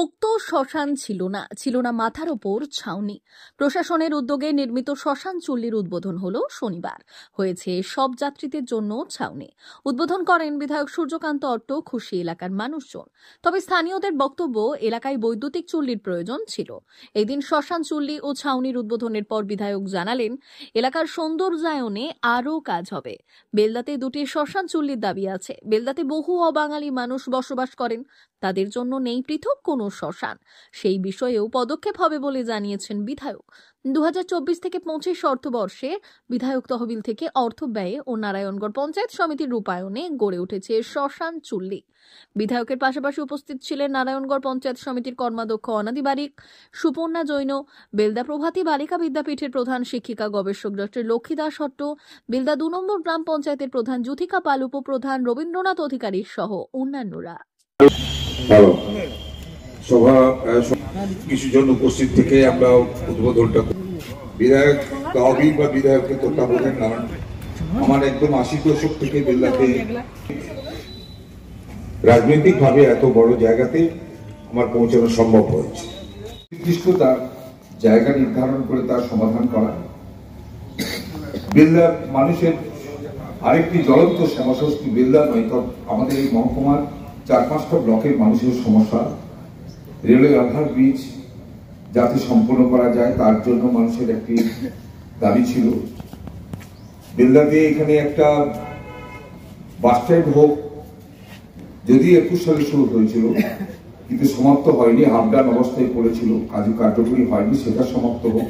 পোক্ত শ্মশান ছিল না মাথার ওপর ছাউনি। প্রশাসনের উদ্যোগে নির্মিত শ্মশান চুল্লির উদ্বোধন হলো শনিবার। হয়েছে সব যাত্রীদের জন্য ছাউনি। উদ্বোধন করেন বিধায়ক সূর্যকান্ত অট্ট। খুশি এলাকার মানুষজন। তবে স্থানীয়দের বক্তব্য, এলাকায় বৈদ্যুতিক চুল্লির প্রয়োজন ছিল। এদিন শ্মশান চুল্লি ও ছাউনির উদ্বোধনের পর বিধায়ক জানালেন, এলাকার সৌন্দর্যায়নে আরও কাজ হবে। বেলদাতে দুটি শ্মশান চুল্লির দাবি আছে। বেলদাতে বহু অবাঙালি মানুষ বসবাস করেন, তাদের জন্য নেই পৃথক কোনো শ্মশান। সেই বিষয়েও পদক্ষেপ হবে বলে জানিয়েছেন বিধায়ক। 2024 থেকে 25 অর্থবর্ষে বিধায়ক তহবিল থেকে অর্থ ব্যয়ে ও নারায়ণগড় পঞ্চায়েত সমিতির রূপায়ণে গড়ে উঠেছে শ্মশান চুল্লি। বিধায়কের পাশাপাশি উপস্থিত ছিলেন নারায়ণগড় পঞ্চায়েত সমিতির কর্মাধ্যক্ষ অনাদি বারিক, সুপর্ণা জৈন, বেলদা প্রভাতী বালিকা বিদ্যাপীঠের প্রধান শিক্ষিকা গবেষক ডক্টর লক্ষ্মী দাস হট্ট, বেলদা 2 নম্বর গ্রাম পঞ্চায়েতের প্রধান জ্যোতিকা পাল, উপপ্রধান রবীন্দ্রনাথ অধিকারী সহ অন্যান্যরা। সভা কিছুজন উপস্থিত থেকে আমরা উদ্বোধনটা বিধায়ক তহবিল বা বিধায়কের তত্ত্বাবধানে নানান আমার একদম 80 দশক থেকে বেলদাতে রাজনৈতিক ভাবে এত বড় জায়গাতে আমার পৌঁছানো সম্ভব হয়েছে। নির্দিষ্ট তার জায়গা নির্ধারণ করে তার সমাধান করা। বেলদা মানুষের আরেকটি জ্বলন্ত সমস্যা বেলদা নয়, আমাদের এই মহকুমার 4-5টা ব্লকের মানুষের সমস্যা। রেলওয়ে ওভার ব্রিজ যাতে সম্পন্ন করা যায় তার জন্য মানুষের একটি দাবি ছিল। বেলদাতে এখানে একটা বাস স্ট্যান্ড হোক, যদি 21 সালে শুরু হয়েছিল কিন্তু সমাপ্ত হয়নি, হাফডান অবস্থায় পড়েছিল, কার্যকরী হয়নি, সেটা সমাপ্ত হোক।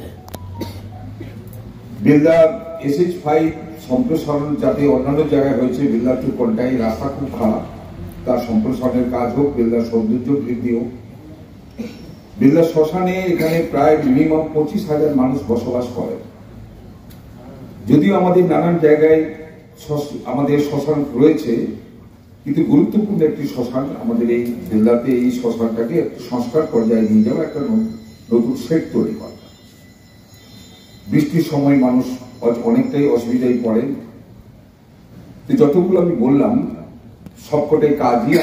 বেলদা SH5 সম্প্রসারণ যাতে অন্যান্য জায়গায় হয়েছে, বেলদা টু কন্টাই রাস্তা খুব খারাপ, তার সম্প্রসারণের কাজ হোক, বেলদার সৌন্দর্য বৃদ্ধি হোক। বেলদা শ্মশানে এখানে প্রায় মিনিমাম 25,000 মানুষ বসবাস করে। যদিও আমাদের নানান জায়গায় আমাদের শ্মশান রয়েছে, কিন্তু গুরুত্বপূর্ণ একটি শ্মশান আমাদের এই বেলদাতে, এই শ্মশানটাকে সংস্কার পর্যায়ে নিয়ে যাওয়া, একটা নতুন সেট তৈরি করা। বৃষ্টির সময় মানুষ অনেকটাই অসুবিধায় পড়েন। যতগুলো আমি বললাম সবকটাই কাজই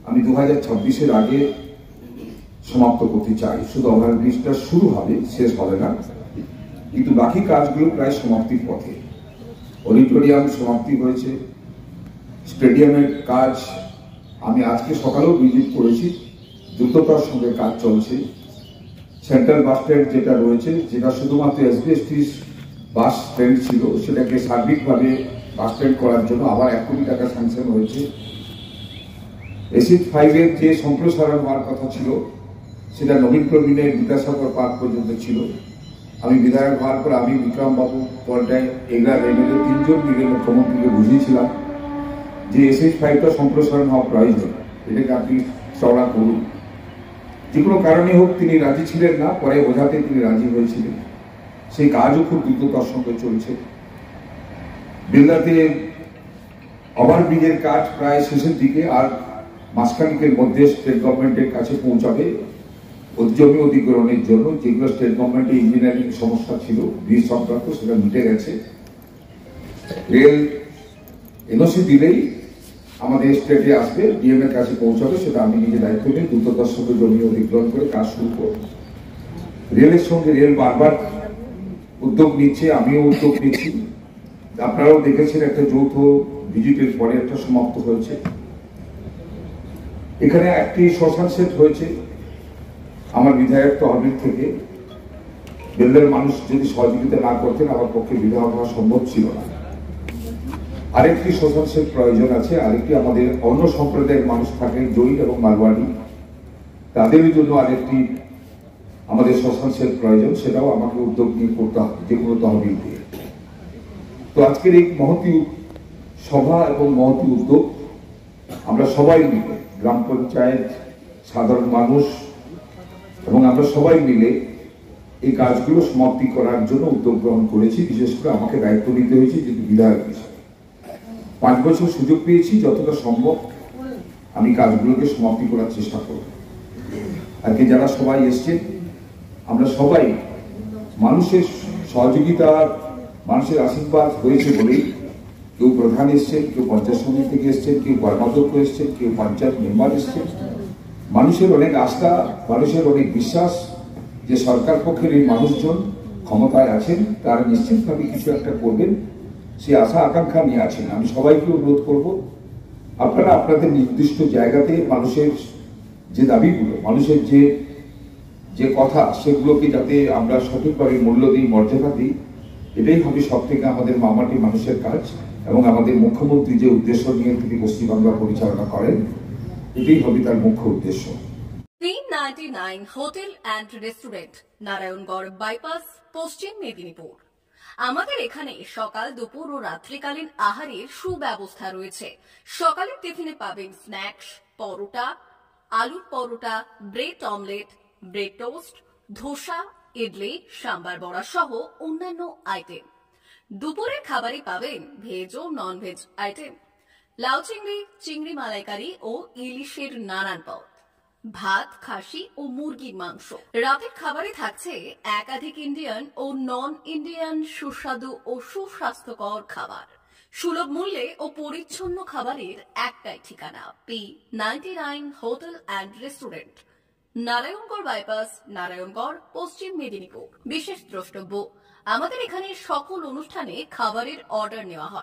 আমি 2026-এর আগে সমাপ্ত করতে চাই। শুধু ওভারব্রিজটা শুরু হবে, শেষ হবে না, কিন্তু বাকি কাজগুলো প্রায় সমাপ্তির পথে। অডিটোরিয়াম সমাপ্তি হয়েছে, স্টেডিয়ামের কাজ আমি আজকে সকালেও ভিজিট করেছি, দ্রুততার সঙ্গে কাজ চলছে। সেন্ট্রাল বাস স্ট্যান্ড যেটা রয়েছে, যেটা শুধুমাত্র SBST বাস স্ট্যান্ড ছিল, সেটাকে সার্বিকভাবে বাস স্ট্যান্ড করার জন্য আবার 1 কোটি টাকা স্যাংশন হয়েছে। SH5-এর যে সম্প্রসারণ হওয়ার কথা ছিল, সেটা নবীন প্রবীণের বিদ্যাসাগর পার্ক পর্যন্ত ছিল। আমি বিধায়ক হওয়ার পর আমি বিক্রম বাবু পর্যায়ে এগরা রেলওয়ে 3 জন মিলে মুখ্যমন্ত্রীকে বুঝিয়েছিলাম যে SH5টা সম্প্রসারণ হওয়া প্রয়োজন, এটাকে আপনি চওড়া করুন। যে কোনো কারণে হোক তিনি রাজি ছিলেন না, পরে বোঝাতে তিনি রাজি হয়েছিলেন। সেই কাজও খুব দ্রুততার সঙ্গে চলছে। বেলদাতে ওভারব্রিজের কাজ প্রায় শেষের দিকে, আর মাসখানিকের মধ্যে স্টেট গভর্নমেন্টের কাছে পৌঁছাবে জমি অধিগ্রহণের জন্য। যেগুলো স্টেট গভর্নমেন্টের ইঞ্জিনিয়ারিং সমস্যা ছিল ব্রিজ সংক্রান্ত, সেটা মিটে গেছে। রেল NOC দিলেই আমাদের স্টেটে আসবে, DM এর কাছে পৌঁছাবে, সেটা আমি নিজে দায়িত্ব নিয়ে দ্রুততার সঙ্গে জমি অধিগ্রহণ করে কাজ শুরু করব। রেলের সঙ্গে রেল বারবার উদ্যোগ নিচ্ছে, আমিও উদ্যোগ নিচ্ছি। আপনারাও দেখেছেন একটা যৌথ ভিজিটের পরে একটা সমাপ্ত হয়েছে। এখানে একটি শ্মশান সেট হয়েছে আমার বিধায়ক তহবিল থেকে। বেলদার মানুষ যদি সহযোগিতা না করতেন আমার পক্ষে বিধায়ক হওয়া সম্ভব ছিল না। আরেকটি শ্মশান সেট প্রয়োজন আছে। আরেকটি আমাদের অন্য সম্প্রদায়ের মানুষ থাকেন, জৈন এবং মারওয়াড়ি, তাদের জন্য আরেকটি আমাদের শ্মশান সেট প্রয়োজন, সেটাও আমাকে উদ্যোগ নিয়ে করতে হবে, যে কোনো তহবিল দিয়ে। তো আজকের এই মহতী সভা এবং মহতী উদ্যোগ আমরা সবাই মিলে, গ্রাম পঞ্চায়েত, সাধারণ মানুষ এবং আমরা সবাই মিলে এই কাজগুলো সমাপ্তি করার জন্য উদ্যোগ গ্রহণ করেছি। বিশেষ করে আমাকে দায়িত্ব নিতে হয়েছে যেহেতু বিধায়ক হিসেবে। 5 বছর সুযোগ পেয়েছি, যতটা সম্ভব আমি কাজগুলোকে সমাপ্তি করার চেষ্টা করব। আজকে যারা সবাই এসছেন, আমরা সবাই মানুষের সহযোগিতা, মানুষের আশীর্বাদ হয়েছে বলেই কেউ প্রধান এসছেন, কেউ পঞ্চায়েত সমিতি থেকে এসছেন, কেউ কর্মাধ্যক্ষ এসছেন, কেউ পঞ্চায়েত মেম্বার এসছেন, মানুষের অনেক আস্থা, মানুষের অনেক বিশ্বাস যে সরকার পক্ষের এই মানুষজন ক্ষমতায় আছেন, তারা নিশ্চিতভাবে কিছু একটা করবেন, সেই আশা আকাঙ্ক্ষা নিয়ে আছেন। আমি সবাইকে অনুরোধ করব, আপনারা আপনাদের নির্দিষ্ট জায়গাতে মানুষের যে দাবিগুলো, মানুষের যে কথা, সেগুলোকে যাতে আমরা সঠিকভাবে মূল্য দিই, মর্যাদা দিই। এটাই হবে সব থেকে আমাদের মামাটি মানুষের কাজ। এবং আমাদের মুখ্যমন্ত্রী যে উদ্দেশ্য নিয়ে তিনি পশ্চিমবাংলা পরিচালনা করেন, এটাই হবে তার মুখ্য উদ্দেশ্য। 399 hotel and restaurant, Narayangarh bypass, পশ্চিম মেদিনীপুর। আমাদের এখানে সকাল, দুপুর ও রাত্রিকালীন আহারের সুব্যবস্থা রয়েছে। সকালের টিফিনে পাবেন স্ন্যাক্স, পরোটা, আলুর paratha, bread omelette, bread toast, dosa, idli, sambar vada সহ অন্যান্য আইটেম। দুপুরের খাবারে পাবেন ভেজ ও নন ভেজ আইটেম, লাউ চিংড়ি, চিংড়ি মালাইকারি ও ইলিশের নানান পদ, ভাত, খাসি ও মুরগির মাংস। রাতের খাবারে থাকছে একাধিক ইন্ডিয়ান ও নন ইন্ডিয়ান সুস্বাদু ও সুস্বাস্থ্যকর খাবার। সুলভ মূল্যে ও পরিচ্ছন্ন খাবারের একটাই ঠিকানা, P99 hotel and restaurant, Narayangarh bypass, Narayangarh, পশ্চিম মেদিনীপুর। বিশেষ দ্রষ্টব্য, আমাদের এখানে সকল অনুষ্ঠানে খাবারের অর্ডার নেওয়া হয়।